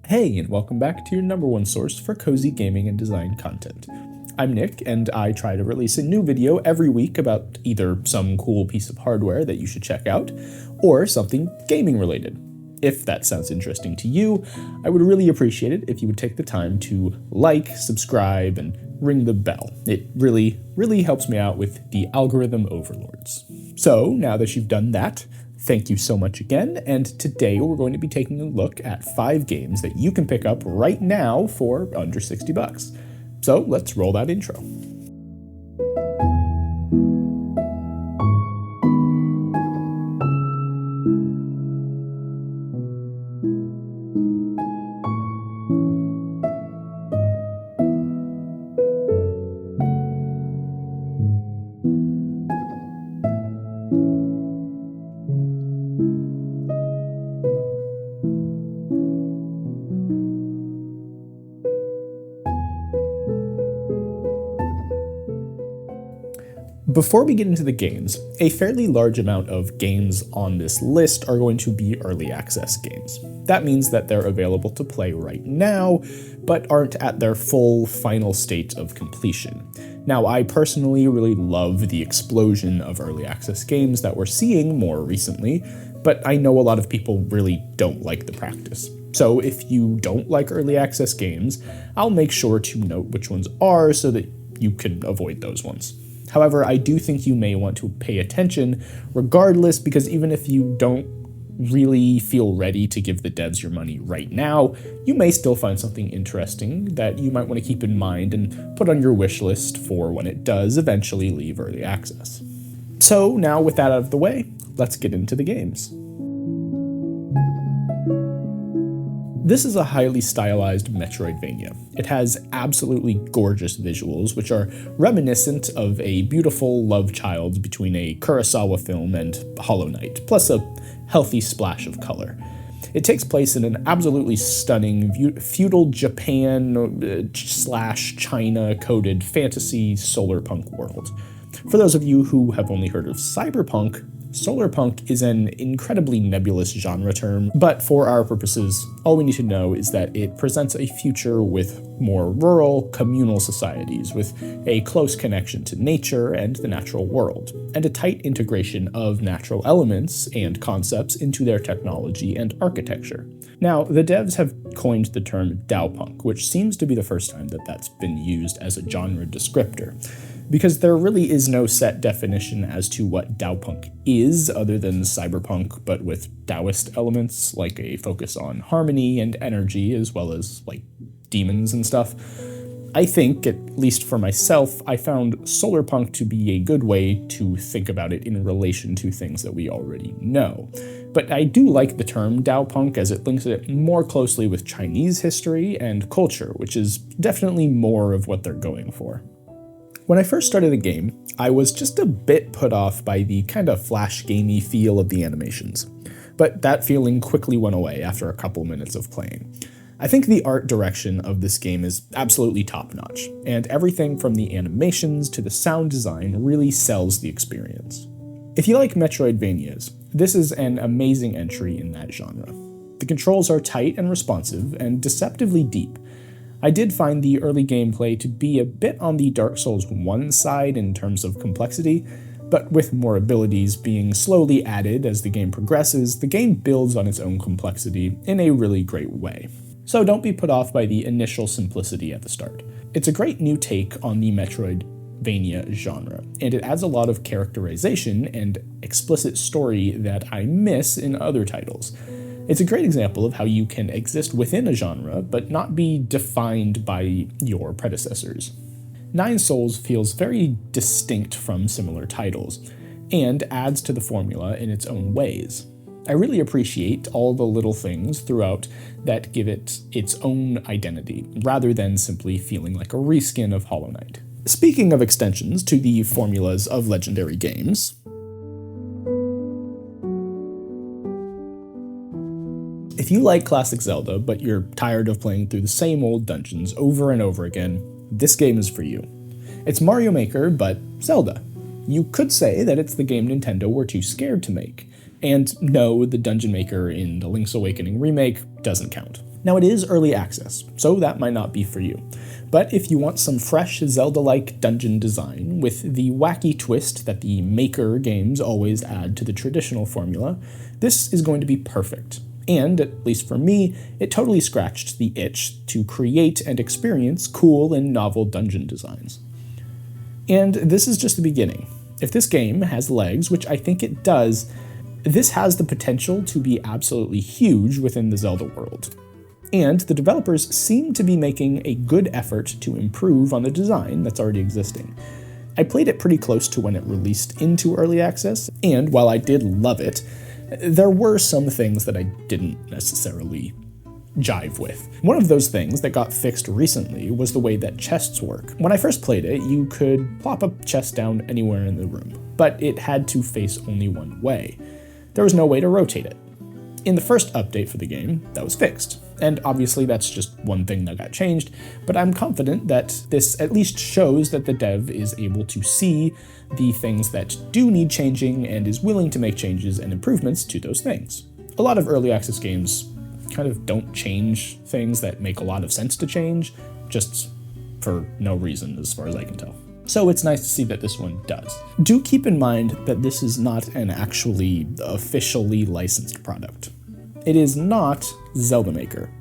Hey, and welcome back to your number one source for cozy gaming and design content. I'm Nick, and I try to release a new video every week about either some cool piece of hardware that you should check out, or something gaming related. If that sounds interesting to you, I would really appreciate it if you would take the time to like, subscribe, and ring the bell. It really helps me out with the algorithm overlords. So, now that you've done that, thank you so much again, and today we're going to be taking a look at 5 games that you can pick up right now for under $60. So let's roll that intro. Before we get into the games, a fairly large amount of games on this list are going to be early access games. That means that they're available to play right now, but aren't at their full final state of completion. Now, I personally really love the explosion of early access games that we're seeing more recently, but I know a lot of people really don't like the practice. So if you don't like early access games, I'll make sure to note which ones are so that you can avoid those ones. However, I do think you may want to pay attention regardless, because even if you don't really feel ready to give the devs your money right now, you may still find something interesting that you might want to keep in mind and put on your wish list for when it does eventually leave early access. So now with that out of the way, let's get into the games. This is a highly stylized Metroidvania. It has absolutely gorgeous visuals, which are reminiscent of a beautiful love child between a Kurosawa film and Hollow Knight, plus a healthy splash of color. It takes place in an absolutely stunning feudal Japan / China-coded fantasy solarpunk world. For those of you who have only heard of cyberpunk, solarpunk is an incredibly nebulous genre term, but for our purposes, all we need to know is that it presents a future with more rural, communal societies with a close connection to nature and the natural world, and a tight integration of natural elements and concepts into their technology and architecture. Now, the devs have coined the term Dowpunk, which seems to be the first time that that's been used as a genre descriptor, because there really is no set definition as to what Dowpunk is other than cyberpunk, but with Taoist elements, like a focus on harmony and energy, as well as, like, demons and stuff. I think, at least for myself, I found solarpunk to be a good way to think about it in relation to things that we already know. But I do like the term Dowpunk as it links it more closely with Chinese history and culture, which is definitely more of what they're going for. When I first started the game, I was just a bit put off by the kind of flash gamey feel of the animations, but that feeling quickly went away after a couple minutes of playing. I think the art direction of this game is absolutely top-notch, and everything from the animations to the sound design really sells the experience. If you like Metroidvanias, this is an amazing entry in that genre. The controls are tight and responsive, and deceptively deep. I did find the early gameplay to be a bit on the Dark Souls 1 side in terms of complexity, but with more abilities being slowly added as the game progresses, the game builds on its own complexity in a really great way. So don't be put off by the initial simplicity at the start. It's a great new take on the Metroidvania genre, and it adds a lot of characterization and explicit story that I miss in other titles. It's a great example of how you can exist within a genre, but not be defined by your predecessors. Nine Souls feels very distinct from similar titles, and adds to the formula in its own ways. I really appreciate all the little things throughout that give it its own identity, rather than simply feeling like a reskin of Hollow Knight. Speaking of extensions to the formulas of legendary games, if you like classic Zelda, but you're tired of playing through the same old dungeons over and over again, this game is for you. It's Mario Maker, but Zelda. You could say that it's the game Nintendo were too scared to make. And no, the Dungeon Maker in the Link's Awakening remake doesn't count. Now it is early access, so that might not be for you. But if you want some fresh Zelda-like dungeon design with the wacky twist that the Maker games always add to the traditional formula, this is going to be perfect. And, at least for me, it totally scratched the itch to create and experience cool and novel dungeon designs. And this is just the beginning. If this game has legs, which I think it does, this has the potential to be absolutely huge within the Zelda world. And the developers seem to be making a good effort to improve on the design that's already existing. I played it pretty close to when it released into early access, and while I did love it, there were some things that I didn't necessarily jive with. One of those things that got fixed recently was the way that chests work. When I first played it, you could plop a chest down anywhere in the room, but it had to face only one way. There was no way to rotate it. In the first update for the game, that was fixed. And obviously that's just one thing that got changed, but I'm confident that this at least shows that the dev is able to see the things that do need changing and is willing to make changes and improvements to those things. A lot of early access games kind of don't change things that make a lot of sense to change, just for no reason as far as I can tell. So it's nice to see that this one does. Do keep in mind that this is not an actually officially licensed product. It is not Zelda Maker.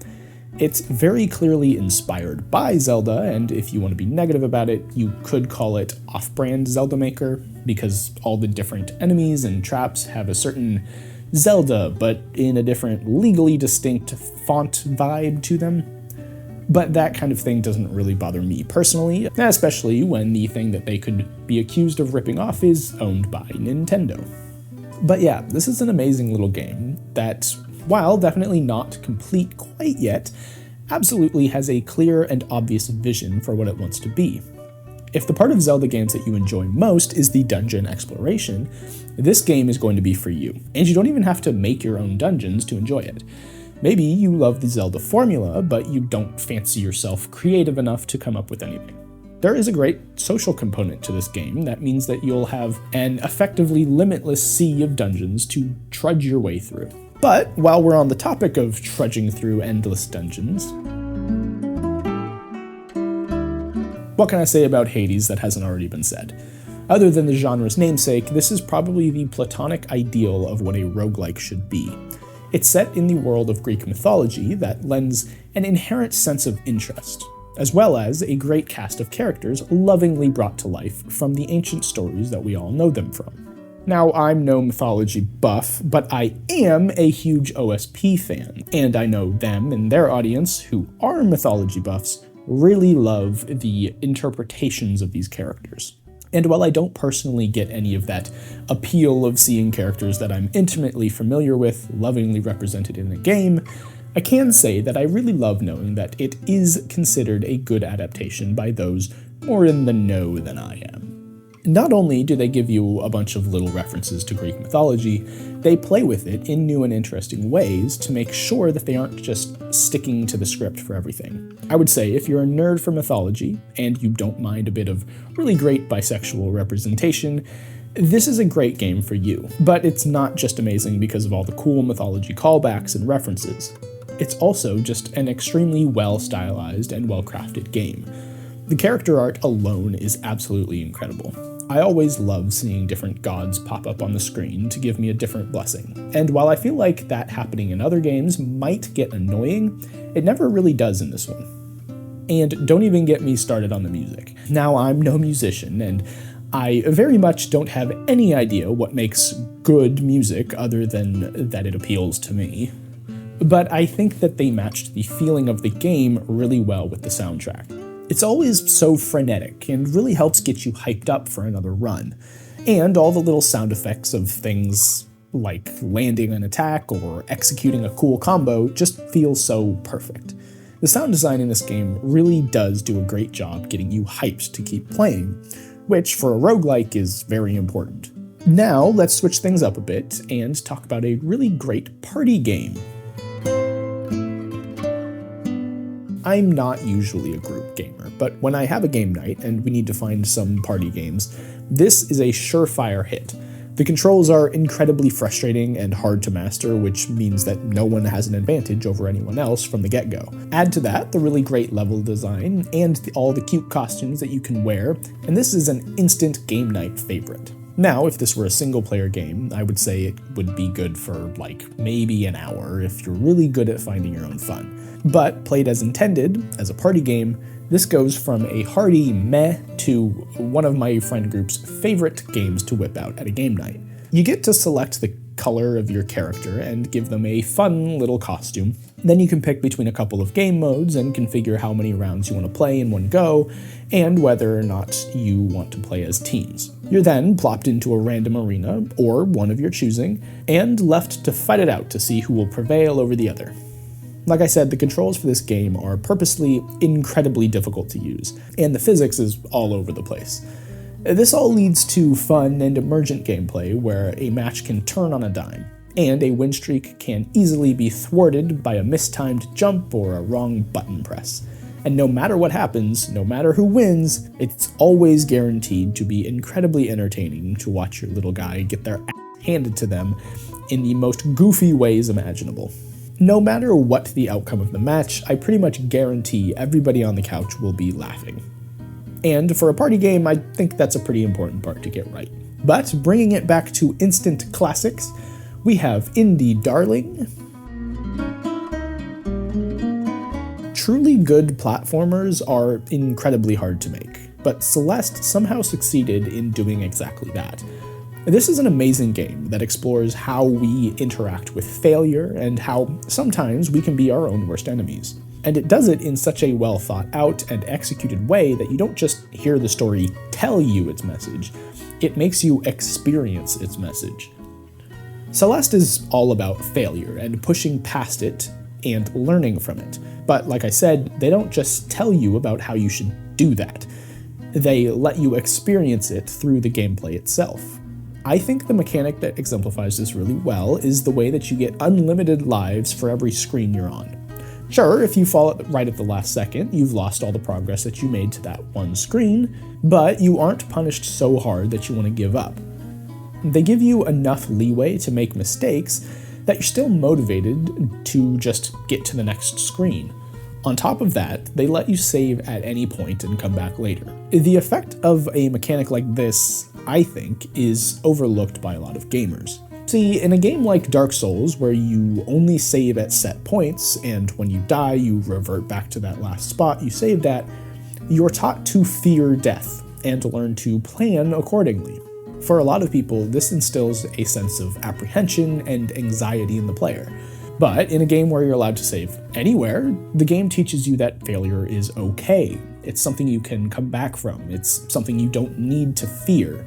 It's very clearly inspired by Zelda, and if you want to be negative about it, you could call it off-brand Zelda Maker, because all the different enemies and traps have a certain Zelda, but in a different, legally distinct font vibe to them. But that kind of thing doesn't really bother me personally, especially when the thing that they could be accused of ripping off is owned by Nintendo. But yeah, this is an amazing little game that, while definitely not complete quite yet, absolutely has a clear and obvious vision for what it wants to be. If the part of Zelda games that you enjoy most is the dungeon exploration, this game is going to be for you, and you don't even have to make your own dungeons to enjoy it. Maybe you love the Zelda formula, but you don't fancy yourself creative enough to come up with anything. There is a great social component to this game that means that you'll have an effectively limitless sea of dungeons to trudge your way through. But while we're on the topic of trudging through endless dungeons, what can I say about Hades that hasn't already been said? Other than the genre's namesake, this is probably the platonic ideal of what a roguelike should be. It's set in the world of Greek mythology that lends an inherent sense of interest, as well as a great cast of characters lovingly brought to life from the ancient stories that we all know them from. Now, I'm no mythology buff, but I am a huge OSP fan, and I know them and their audience, who are mythology buffs, really love the interpretations of these characters. And while I don't personally get any of that appeal of seeing characters that I'm intimately familiar with lovingly represented in a game, I can say that I really love knowing that it is considered a good adaptation by those more in the know than I am. Not only do they give you a bunch of little references to Greek mythology, they play with it in new and interesting ways to make sure that they aren't just sticking to the script for everything. I would say if you're a nerd for mythology, and you don't mind a bit of really great bisexual representation, this is a great game for you. But it's not just amazing because of all the cool mythology callbacks and references. It's also just an extremely well-stylized and well-crafted game. The character art alone is absolutely incredible. I always love seeing different gods pop up on the screen to give me a different blessing. And while I feel like that happening in other games might get annoying, it never really does in this one. And don't even get me started on the music. Now, I'm no musician, and I very much don't have any idea what makes good music other than that it appeals to me. But I think that they matched the feeling of the game really well with the soundtrack. It's always so frenetic and really helps get you hyped up for another run. And all the little sound effects of things like landing an attack or executing a cool combo just feel so perfect. The sound design in this game really does do a great job getting you hyped to keep playing, which for a roguelike is very important. Now let's switch things up a bit and talk about a really great party game. I'm not usually a group gamer, but when I have a game night and we need to find some party games, this is a surefire hit. The controls are incredibly frustrating and hard to master, which means that no one has an advantage over anyone else from the get-go. Add to that the really great level design and all the cute costumes that you can wear, and this is an instant game night favorite. Now, if this were a single-player game, I would say it would be good for, like, maybe an hour if you're really good at finding your own fun. But played as intended, as a party game, this goes from a hearty meh to one of my friend group's favorite games to whip out at a game night. You get to select the color of your character and give them a fun little costume. Then you can pick between a couple of game modes and configure how many rounds you want to play in one go, and whether or not you want to play as teams. You're then plopped into a random arena, or one of your choosing, and left to fight it out to see who will prevail over the other. Like I said, the controls for this game are purposely incredibly difficult to use, and the physics is all over the place. This all leads to fun and emergent gameplay where a match can turn on a dime, and a win streak can easily be thwarted by a mistimed jump or a wrong button press. And no matter what happens, no matter who wins, it's always guaranteed to be incredibly entertaining to watch your little guy get their ass handed to them in the most goofy ways imaginable. No matter what the outcome of the match, I pretty much guarantee everybody on the couch will be laughing. And for a party game, I think that's a pretty important part to get right. But bringing it back to instant classics, we have Indie Darling. Truly good platformers are incredibly hard to make, but Celeste somehow succeeded in doing exactly that. This is an amazing game that explores how we interact with failure and how sometimes we can be our own worst enemies. And it does it in such a well thought out and executed way that you don't just hear the story tell you its message, it makes you experience its message. Celeste is all about failure and pushing past it and learning from it. But like I said, they don't just tell you about how you should do that. They let you experience it through the gameplay itself. I think the mechanic that exemplifies this really well is the way that you get unlimited lives for every screen you're on. Sure, if you fall right at the last second, you've lost all the progress that you made to that one screen, but you aren't punished so hard that you want to give up. They give you enough leeway to make mistakes that you're still motivated to just get to the next screen. On top of that, they let you save at any point and come back later. The effect of a mechanic like this, I think, is overlooked by a lot of gamers. See, in a game like Dark Souls, where you only save at set points, and when you die, you revert back to that last spot you saved at, you're taught to fear death, and to learn to plan accordingly. For a lot of people, this instills a sense of apprehension and anxiety in the player. But in a game where you're allowed to save anywhere, the game teaches you that failure is okay. It's something you can come back from. It's something you don't need to fear.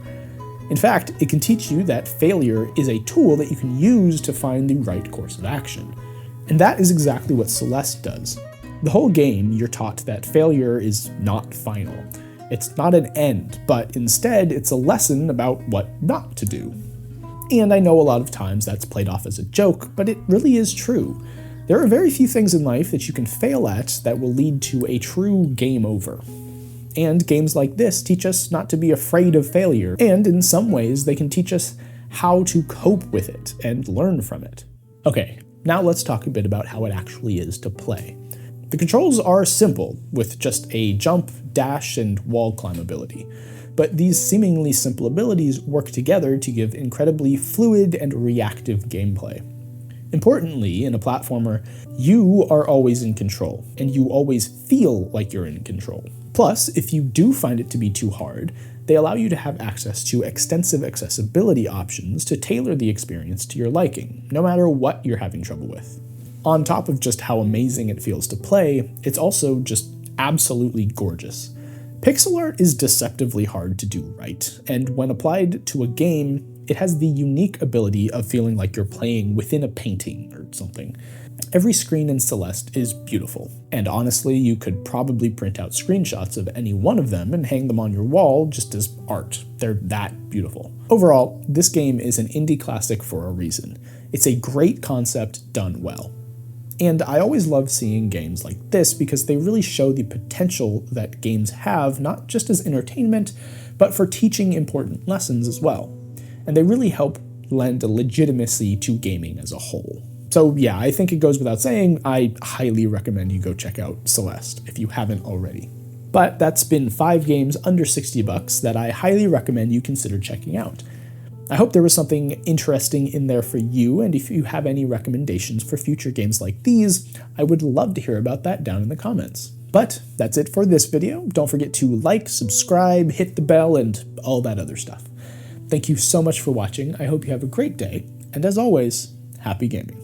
In fact, it can teach you that failure is a tool that you can use to find the right course of action. And that is exactly what Celeste does. The whole game, you're taught that failure is not final. It's not an end, but instead it's a lesson about what not to do. And I know a lot of times that's played off as a joke, but it really is true. There are very few things in life that you can fail at that will lead to a true game over. And games like this teach us not to be afraid of failure, and in some ways they can teach us how to cope with it and learn from it. Okay, now let's talk a bit about how it actually is to play. The controls are simple, with just a jump, dash, and wall climb ability. But these seemingly simple abilities work together to give incredibly fluid and reactive gameplay. Importantly, in a platformer, you are always in control, and you always feel like you're in control. Plus, if you do find it to be too hard, they allow you to have access to extensive accessibility options to tailor the experience to your liking, no matter what you're having trouble with. On top of just how amazing it feels to play, it's also just absolutely gorgeous. Pixel art is deceptively hard to do right, and when applied to a game, it has the unique ability of feeling like you're playing within a painting or something. Every screen in Celeste is beautiful, and honestly, you could probably print out screenshots of any one of them and hang them on your wall just as art. They're that beautiful. Overall, this game is an indie classic for a reason. It's a great concept done well. And I always love seeing games like this because they really show the potential that games have, not just as entertainment, but for teaching important lessons as well. and they really help lend a legitimacy to gaming as a whole. So yeah, I think it goes without saying, I highly recommend you go check out Celeste if you haven't already. But that's been 5 games under $60 that I highly recommend you consider checking out. I hope there was something interesting in there for you, and if you have any recommendations for future games like these, I would love to hear about that down in the comments. But that's it for this video. Don't forget to like, subscribe, hit the bell, and all that other stuff. Thank you so much for watching. I hope you have a great day, and as always, happy gaming.